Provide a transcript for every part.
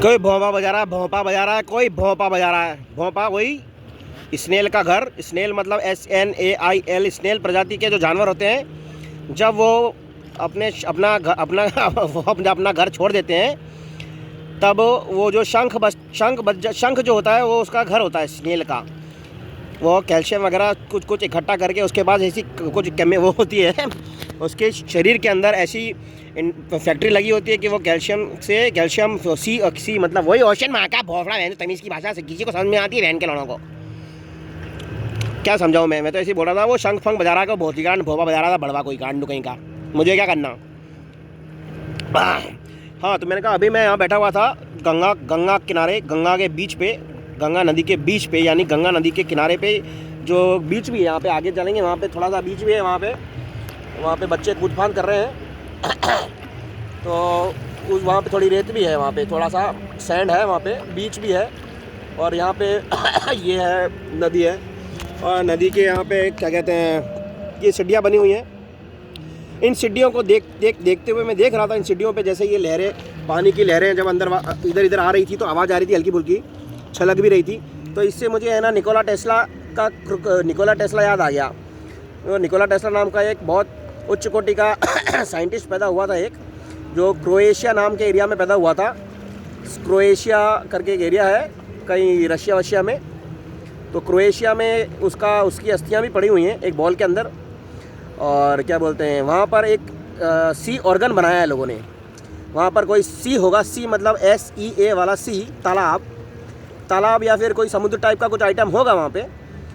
कोई भोंपा बजा रहा है, भोंपा बजा रहा है, कोई भोंपा बजा रहा है। भोंपा वही स्नेल का घर, स्नेल मतलब SNAIL, स्नेल प्रजाति के जो जानवर होते हैं, जब वो अपना घर छोड़ देते हैं, तब वो जो शंख जो होता है वो उसका घर होता है स्नेल का। वो कैल्शियम वगैरह कुछ इकट्ठा करके उसके बाद ऐसी कुछ वो होती है उसके शरीर के अंदर, ऐसी फैक्ट्री लगी होती है कि वो कैल्शियम सी मतलब वही ओशन में का भोफड़ा बहन तमीज़ की भाषा से किसी को समझ में आती है बहन के लोगों को। क्या समझाऊँ मैं तो ऐसे ही बोल रहा था। वो शंख फंख बजा रहा था, बहुत ही कांड भोपा बजा रहा था, बड़वा कोई कांड कहीं का, मुझे क्या करना। हाँ, तो मैंने कहा अभी मैं यहाँ बैठा हुआ था गंगा किनारे, गंगा के बीच पे, गंगा नदी के बीच पे, यानी गंगा नदी के किनारे पे जो बीच भी है, यहाँ पे आगे चलेंगे, वहाँ पे थोड़ा सा बीच भी है, वहाँ पे बच्चे कूद फान कर रहे हैं। तो वहाँ पे थोड़ी रेत भी है, वहाँ पे थोड़ा सा सैंड है, वहाँ पे बीच भी है, और यहाँ पे ये है नदी है, और नदी के यहाँ पे क्या कहते हैं, ये सीढ़ियाँ बनी हुई हैं। इन सीढ़ियों को देखते हुए मैं देख रहा था, इन सीढ़ियों पे जैसे ये लहरें, पानी की लहरें जब अंदर इधर आ रही थी तो आवाज़ आ रही थी हल्की फुल्की, छलक भी रही थी। तो इससे मुझे है ना निकोला टेस्ला याद आ गया। निकोला टेस्ला नाम का एक बहुत उच्च कोटि का साइंटिस्ट पैदा हुआ था, एक जो क्रोएशिया नाम के एरिया में पैदा हुआ था। क्रोएशिया करके एक एरिया है कहीं रशिया में, तो क्रोएशिया में उसकी अस्थियां भी पड़ी हुई हैं एक बॉल के अंदर। और क्या बोलते हैं, वहाँ पर एक सी ऑर्गन बनाया है लोगों ने। वहाँ पर कोई सी होगा, सी मतलब SEA वाला सी, तालाब या फिर कोई समुद्र टाइप का कुछ आइटम होगा वहाँ पे,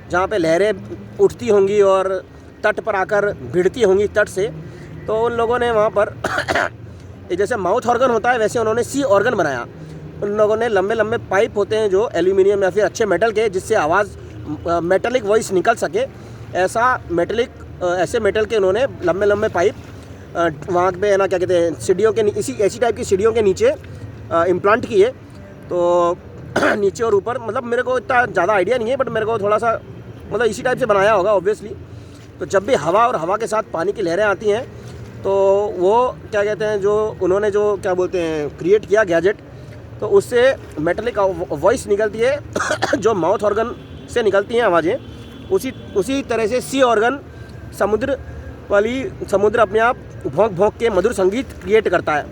जहाँ पे लहरें उठती होंगी और तट पर आकर भिड़ती होंगी तट से। तो उन लोगों ने वहाँ पर जैसे माउथ ऑर्गन होता है वैसे उन्होंने सी ऑर्गन बनाया। उन लोगों ने लंबे पाइप होते हैं जो एल्यूमिनियम या फिर अच्छे मेटल के, जिससे आवाज़ मेटलिक वॉइस निकल सके, ऐसे मेटल के उन्होंने लंबे पाइप वहाँ पे है ना, क्या कहते हैं, सीढ़ियों के ऐसी टाइप की सीढ़ियों के नीचे इम्प्लांट किए। तो नीचे और ऊपर, मतलब मेरे को इतना ज़्यादा आइडिया नहीं है, बट मेरे को थोड़ा सा मतलब इसी टाइप से बनाया होगा ऑब्वियसली। तो जब भी हवा और हवा के साथ पानी की लहरें आती हैं, तो वो क्या कहते हैं, जो उन्होंने जो क्या बोलते हैं क्रिएट किया गैजेट, तो उससे मेटलिक वॉइस निकलती है जो माउथ ऑर्गन से निकलती हैं आवाज़ें, उसी तरह से सी ऑर्गन समुद्र अपने आप भौंक के मधुर संगीत क्रिएट करता है।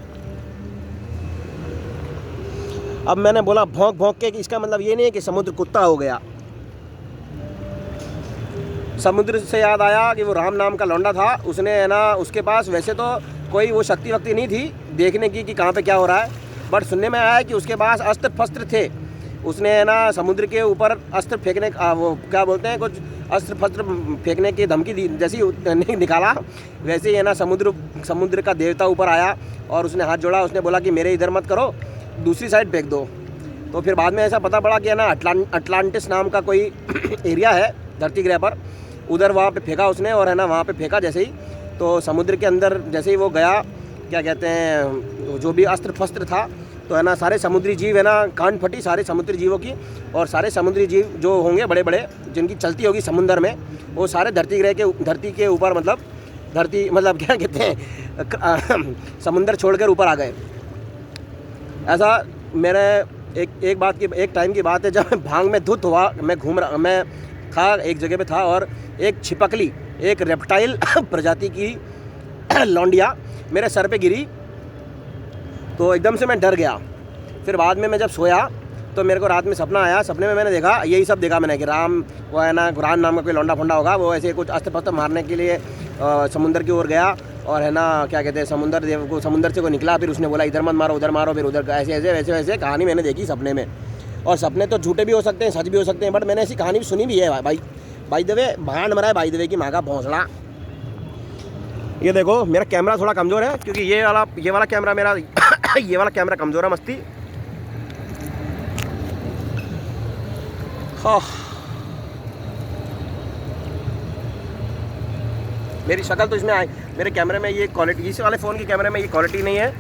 अब मैंने बोला भौंक के, इसका मतलब ये नहीं है कि समुद्र कुत्ता हो गया। समुद्र से याद आया कि वो राम नाम का लौंडा था, उसने है ना, उसके पास वैसे तो कोई वो शक्ति वक्ति नहीं थी देखने की कि कहाँ पे क्या हो रहा है, बट सुनने में आया कि उसके पास अस्त्र फस्त्र थे। उसने है ना समुद्र के ऊपर अस्त्र फेंकने, वो क्या बोलते हैं, कुछ अस्त्र फस्त्र फेंकने की धमकी दी, जैसी निकाला वैसे ही है ना समुद्र का देवता ऊपर आया और उसने हाथ जोड़ा। उसने बोला कि मेरे इधर मत करो, दूसरी साइड फेंक दो। तो फिर बाद में ऐसा पता पड़ा कि है ना अटलांटिस नाम का कोई एरिया है धरती ग्रह पर, उधर वहाँ पे फेंका उसने, और है ना वहाँ पे फेंका जैसे ही, तो समुद्र के अंदर जैसे ही वो गया, क्या कहते हैं, जो भी अस्त्र फस्त्र था, तो है ना सारे समुद्री जीव है ना कांड फटी सारे समुद्री जीवों की। और सारे समुद्री जीव जो होंगे बड़े बड़े, जिनकी चलती होगी समुद्र में, वो सारे धरती के ऊपर, मतलब क्या कहते हैं समुद्र छोड़कर ऊपर आ गए। ऐसा मेरे एक टाइम की बात है, जब भांग में धुत हुआ, मैं था एक जगह पे था, और एक छिपकली, एक रेप्टाइल प्रजाति की लौंडिया मेरे सर पे गिरी, तो एकदम से मैं डर गया। फिर बाद में मैं जब सोया तो मेरे को रात में सपना आया। सपने में मैंने देखा, यही सब देखा मैंने कि वो है ना गुरान नाम का कोई लौंडा फंडा होगा, वो ऐसे कुछ अस्त्र फस्त्र मारने के लिए समुद्र की ओर गया, और है ना क्या कहते हैं समुद्र से कोई निकला, फिर उसने बोला इधर मत मारो उधर मारो, फिर उधर ऐसे वैसे कहानी मैंने देखी सपने में। और सपने तो झूठे भी हो सकते हैं, सच भी हो सकते हैं, बट मैंने ऐसी कहानी भी सुनी भी है भाई। बाय द वे भांड मरा है बाय द वे की माँ का भौंसला। ये देखो मेरा कैमरा थोड़ा कमज़ोर है, क्योंकि ये वाला कैमरा मेरा ये वाला कैमरा कमज़ोर है मस्ती। हाँ, मेरी शक्ल तो इसमें आई, मेरे कैमरे में ये क्वालिटी, इस वाले फ़ोन के कैमरे में ये क्वालिटी नहीं है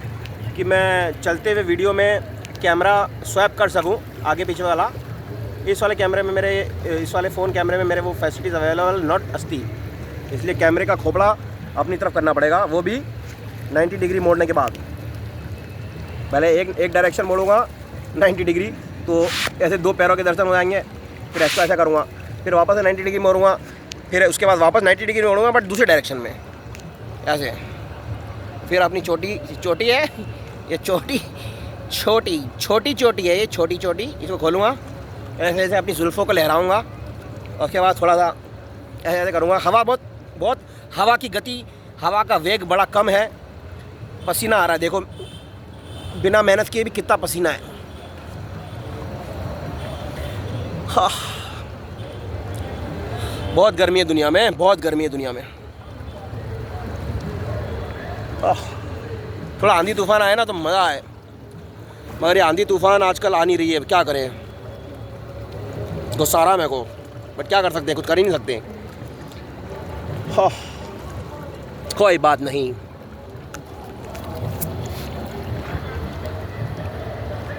कि मैं चलते हुए वीडियो में कैमरा स्वैप कर सकूं आगे पीछे वाला। इस वाले फ़ोन कैमरे में मेरे वो फैसिलिटीज़ अवेलेबल नॉट अस्ती, इसलिए कैमरे का खोपड़ा अपनी तरफ करना पड़ेगा, वो भी 90 डिग्री मोड़ने के बाद। पहले एक डायरेक्शन मोड़ूंगा 90 डिग्री। तो ऐसे 2 पैरों के दर्शन हो जाएंगे। फिर ऐसा करूँगा, फिर वापस से 90 डिग्री मोड़ूँगा, फिर उसके बाद वापस 90 डिग्री मोड़ूँगा बट दूसरे डायरेक्शन में ऐसे। फिर अपनी चोटी है ये, छोटी चोटी है ये, छोटी इसको खोलूँगा, ऐसे ऐसे अपनी जुल्फ़ों को लहराऊँगा। और उसके बाद थोड़ा सा ऐसे ऐसे करूँगा। हवा बहुत हवा की गति, हवा का वेग बड़ा कम है। पसीना आ रहा है, देखो बिना मेहनत किए भी कितना पसीना है। हाँ, बहुत गर्मी है दुनिया में, बहुत गर्मी है दुनिया में। थोड़ा आंधी तूफान आए ना तो मज़ा आए, मगर ये आंधी तूफान आजकल आ नहीं रही है। क्या करें, गुस्सा आ रहा है मेरे को, बट क्या कर सकते हैं, कुछ कर ही नहीं सकते। हाँ, कोई बात नहीं।